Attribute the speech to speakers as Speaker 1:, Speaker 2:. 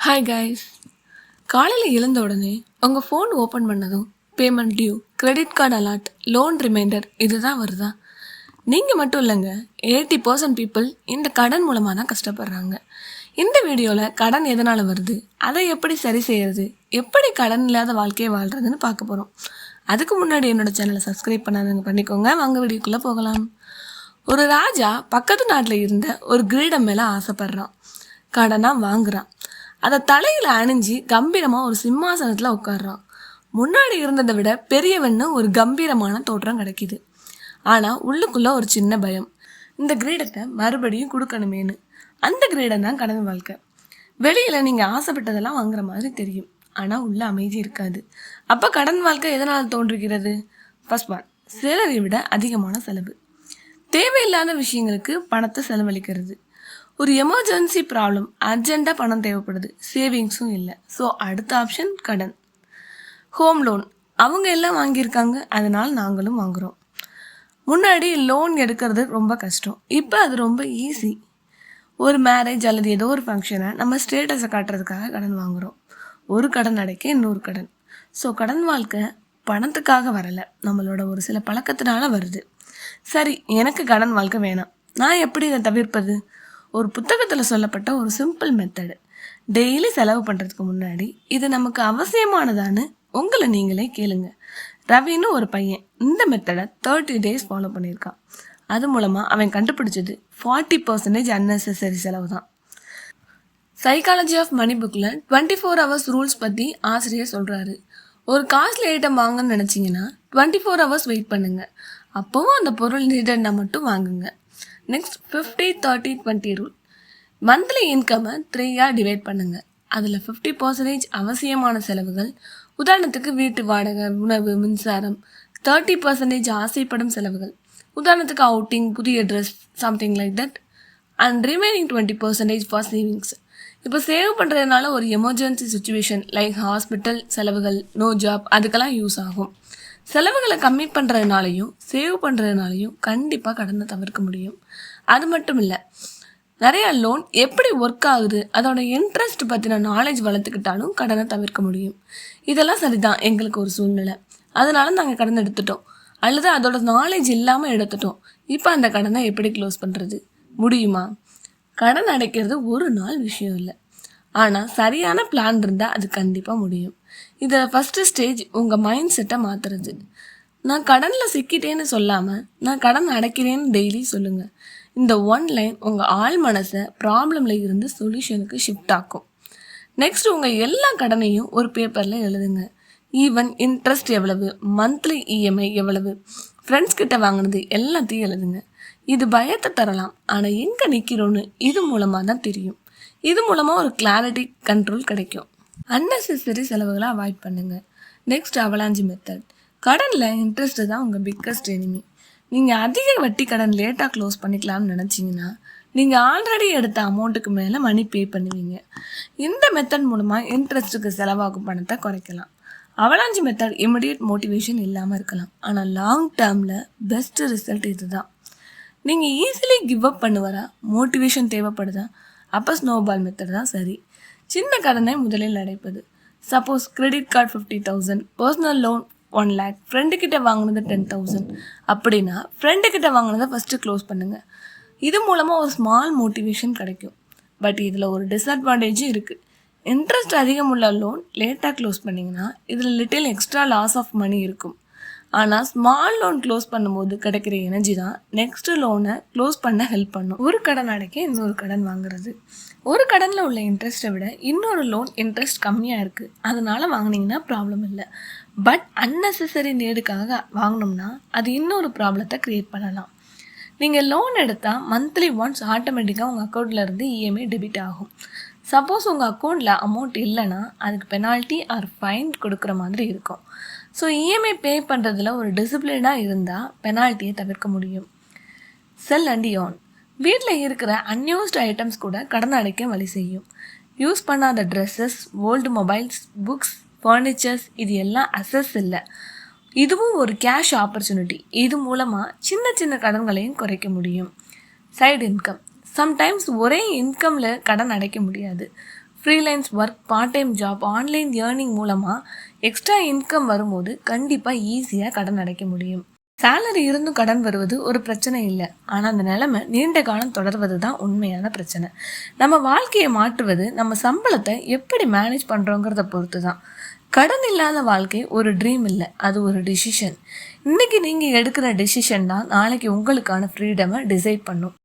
Speaker 1: Hi guys. காலையில் எழுந்த உடனே உங்கள் ஃபோன் ஓப்பன் பண்ணதும் payment due, credit card alert, loan reminder இதுதான் வருதா? நீங்கள் மட்டும் இல்லைங்க, 80% பீப்புள் இந்த கடன் மூலமாக தான் கஷ்டப்படுறாங்க. இந்த வீடியோவில் கடன் எதனால் வருது, அதை எப்படி சரி செய்கிறது, எப்படி கடன் இல்லாத வாழ்க்கையை வாழ்கிறதுன்னு பார்க்க போகிறோம். அதுக்கு முன்னாடி என்னோட சேனலை சப்ஸ்கிரைப் பண்ணாதவங்க பண்ணிக்கோங்க. வாங்க வீடியோக்குள்ளே போகலாம். ஒரு ராஜா பக்கத்து நாட்டில் இருந்த ஒரு கிரீடம் மேலே ஆசைப்படுறான். கடனாக வாங்குறான். அதை தலையில் அணிஞ்சு கம்பீரமாக ஒரு சிம்மாசனத்தில் உட்காடுறான். முன்னாடி இருந்ததை விட பெரியவன்னு ஒரு கம்பீரமான தோற்றம் கிடைக்கிது. ஆனால் உள்ளுக்குள்ளே ஒரு சின்ன பயம், இந்த கிரீடத்தை மறுபடியும் கொடுக்கணுமேனு. அந்த கிரீடம் தான் கடன் வாழ்க்கை. வெளியில் நீங்கள் ஆசைப்பட்டதெல்லாம் வாங்குற மாதிரி தெரியும், ஆனால் உள்ள அமைதி இருக்காது. அப்போ கடன் வாழ்க்கை எதனால் தோன்றுகிறது? ஃபர்ஸ்ட் ஒன், சேலரியை விட அதிகமான செலவு. தேவையில்லாத விஷயங்களுக்கு பணத்தை செலவழிக்கிறது. ஒரு எமர்ஜென்சி ப்ராப்ளம், அர்ஜெண்ட்டாக பணம் தேவைப்படுது, சேவிங்ஸும் இல்லை. ஸோ அடுத்த ஆப்ஷன் கடன். ஹோம் லோன், அவங்க எல்லாம் வாங்கியிருக்காங்க, அதனால் நாங்களும் வாங்குகிறோம். முன்னாடி லோன் எடுக்கிறது ரொம்ப கஷ்டம், இப்போ அது ரொம்ப ஈஸி. ஒரு மேரேஜ் அல்லது ஏதோ ஒரு ஃபங்க்ஷனை நம்ம ஸ்டேட்டஸை காட்டுறதுக்காக கடன் வாங்குகிறோம். ஒரு கடன் அடைக்க இன்னொரு கடன். ஸோ கடன் வாழ்க்கை பணத்துக்காக வரலை, நம்மளோட ஒரு சில பழக்கத்தினால வருது. சரி, எனக்கு கடன் வாழ்க்கை வேணாம், நான் எப்படி இதை தவிர்ப்பது? ஒரு புத்தகத்தில் சொல்லப்பட்ட ஒரு சிம்பிள் மெத்தடு. டெய்லி செலவு பண்ணுறதுக்கு முன்னாடி இது நமக்கு அவசியமானதான்னு உங்களை நீங்களே கேளுங்க. ரவின்னு ஒரு பையன் இந்த மெத்தடை 30 days ஃபாலோ பண்ணியிருக்கான். அது மூலமாக அவன் கண்டுபிடிச்சது 40% அன்னெசரி செலவு தான். சைக்காலஜி ஆஃப் மணி புக்கில் 24 hours ரூல்ஸ் பற்றி ஆசிரியர் சொல்கிறாரு. ஒரு காஸ்ட்லி ஐட்டம் வாங்கன்னு நினச்சிங்கன்னா 24 hours வெயிட் பண்ணுங்கள், அப்போவும் அந்த பொருள் நீடட்னா மட்டும் வாங்குங்க. Next 50-30-20 rule. மந்த்லி இன்கம்மை 3 டிவைட் பண்ணுங்கள். அதில் 50% அவசியமான செலவுகள், உதாரணத்துக்கு வீட்டு வாடகை, உணவு, மின்சாரம். 30% ஆசைப்படும் செலவுகள், உதாரணத்துக்கு அவுட்டிங், புதிய dress, something like that. And remaining 20% for savings. இப்போ சேவ் பண்ணுறதுனால ஒரு எமர்ஜென்சி சுச்சுவேஷன் லைக் ஹாஸ்பிட்டல் செலவுகள், நோ ஜாப், அதுக்கெல்லாம் யூஸ் ஆகும். செலவுகளை கம்மி பண்ணுறதுனாலையும் சேவ் பண்ணுறதுனாலையும் கண்டிப்பாக கடனை தவிர்க்க முடியும். அது மட்டும் இல்லை, நிறைய லோன் எப்படி ஒர்க் ஆகுது, அதோட இன்ட்ரெஸ்ட் பற்றின நாலேஜ் வளர்த்துக்கிட்டாலும் கடனை தவிர்க்க முடியும். இதெல்லாம் சரிதான், எங்களுக்கு ஒரு சூழ்நிலை, அதனால நாங்கள் கடன் எடுத்துட்டோம், அல்லது அதோட நாலேஜ் இல்லாமல் எடுத்துட்டோம். இப்போ அந்த கடனை எப்படி க்ளோஸ் பண்ணுறது? முடியுமா? கடன் அடைக்கிறது ஒரு நாள் விஷயம் இல்லை, ஆனால் சரியான பிளான் இருந்தால் அது கண்டிப்பாக முடியும். இதில் ஃபஸ்ட்டு ஸ்டேஜ் உங்கள் மைண்ட் செட்டை மாற்றுறது. நான் கடனில் சிக்கிட்டேன்னு சொல்லாமல் நான் கடன் அடைக்கிறேன்னு டெய்லி சொல்லுங்கள். இந்த ஒன் லைன் உங்கள் ஆள் மனசை ப்ராப்ளமில் இருந்து சொல்யூஷனுக்கு ஷிஃப்ட் ஆக்கும். நெக்ஸ்ட் உங்கள் எல்லா கடனையும் ஒரு பேப்பரில் எழுதுங்க. ஈவன் இன்ட்ரெஸ்ட் எவ்வளவு, மந்த்லி இஎம்ஐ எவ்வளவு, ஃப்ரெண்ட்ஸ் கிட்ட வாங்கினது எல்லாத்தையும் எழுதுங்க. இது பயத்தை தரலாம், ஆனால் எங்கே நிற்கிறோன்னு இது மூலமாக தான் தெரியும். இது மூலமாக ஒரு கிளாரிட்டி, கண்ட்ரோல் கிடைக்கும். அன்னெசரி செலவுகளை அவாய்ட் பண்ணுங்கள். Next avalanche method. கடனில் இன்ட்ரெஸ்ட்டு தான் உங்கள் பிக்கஸ்ட் எனிமி. நீங்கள் அதிக வட்டி கடன் லேட்டாக க்ளோஸ் பண்ணிக்கலாம்னு நினச்சிங்கன்னா நீங்கள் ஆல்ரெடி எடுத்த அமௌண்ட்டுக்கு மேலே மணி பே பண்ணுவீங்க. இந்த மெத்தட் மூலமாக இன்ட்ரெஸ்ட்டுக்கு செலவாகும் பணத்தை குறைக்கலாம். அவலாஞ்சி மெத்தட் இமிடியேட் மோட்டிவேஷன் இல்லாமல் இருக்கலாம், ஆனால் லாங் டேர்மில் பெஸ்ட்டு ரிசல்ட் இது தான். நீங்கள் ஈஸிலி கிவ் அப் பண்ணுவரா, மோட்டிவேஷன் தேவைப்படுதா? அப்போ ஸ்னோபால் மெத்தட் தான் சரி. சின்ன கடனை முதலில் அடைப்பது. Suppose credit card 50,000, personal loan 1 lakh, ஃப்ரெண்டுக்கிட்ட வாங்கினது 10,000. அப்படின்னா ஃப்ரெண்டுக்கிட்ட வாங்கினதை ஃபஸ்ட்டு க்ளோஸ் பண்ணுங்கள். இது மூலமாக ஒரு ஸ்மால் மோட்டிவேஷன் கிடைக்கும். பட் இதில் ஒரு டிஸ்அட்வான்டேஜும் இருக்குது. இன்ட்ரெஸ்ட் அதிகம் உள்ள லோன் லேட்டாக க்ளோஸ் பண்ணிங்கன்னா இதில் little extra loss of money இருக்கும். ஆனால் ஸ்மால் லோன் க்ளோஸ் பண்ணும்போது கிடைக்கிற எனர்ஜி தான் நெக்ஸ்ட் லோனை க்ளோஸ் பண்ண ஹெல்ப் பண்ணும். ஒரு கடன் அடைக்க இன்னொரு கடன் வாங்குறது. ஒரு கடனில் உள்ள இன்ட்ரெஸ்ட்டை விட இன்னொரு லோன் இன்ட்ரெஸ்ட் கம்மியாக இருக்குது, அதனால் வாங்கினீங்கன்னா ப்ராப்ளம் இல்லை. பட் அன்னெசரி நீடுக்காக வாங்கினோம்னா அது இன்னொரு ப்ராப்ளத்தை க்ரியேட் பண்ணலாம். நீங்கள் லோன் எடுத்தால் மந்த்லி ஒன்ஸ் ஆட்டோமேட்டிக்காக உங்கள் அக்கௌண்ட்டில் இருந்து இஎம்ஐ டெபிட் ஆகும். சப்போஸ் உங்கள் அக்கௌண்ட்டில் அமௌண்ட் இல்லைன்னா அதுக்கு பெனால்ட்டி ஆர் ஃபைன் கொடுக்குற மாதிரி இருக்கும். ஸோ இஎம்ஐ பே பண்ணுறதுல ஒரு டிசிப்ளினாக இருந்தால் பெனால்ட்டியை தவிர்க்க முடியும். செல் அண்ட் ஆன். வீட்டில் இருக்கிற அன்யூஸ்டு ஐட்டம்ஸ் கூட கடன் அடைக்க வழி செய்யும். யூஸ் பண்ணாத dresses, old mobiles, books, furnitures, இது எல்லாம் அசஸ் இல்லை, இதுவும் ஒரு கேஷ் ஆப்பர்ச்சுனிட்டி. இது மூலமாக சின்ன சின்ன கடன்களையும் குறைக்க முடியும். Side income. சம்டைம்ஸ் ஒரே இன்கமில் கடன் அடைக்க முடியாது. Freelance work, part time job, online earning மூலமாக எக்ஸ்ட்ரா இன்கம் வரும்போது கண்டிப்பாக ஈஸியாக கடன் அடைக்க முடியும். சேலரி இருந்தும் கடன் வருவது ஒரு பிரச்சனை இல்லை, ஆனால் அந்த நிலைமை நீண்ட காலம் தொடர்வது தான் உண்மையான பிரச்சனை. நம்ம வாழ்க்கையை மாற்றுவது நம்ம சம்பளத்தை எப்படி மேனேஜ் பண்ணுறோங்கிறத பொறுத்து தான். கடன் இல்லாத வாழ்க்கை ஒரு ட்ரீம் இல்லை, அது ஒரு டிசிஷன். இன்னைக்கு நீங்கள் எடுக்கிற டிசிஷன் தான் நாளைக்கு உங்களுக்கான ஃப்ரீடமை டிசைட் பண்ணும்.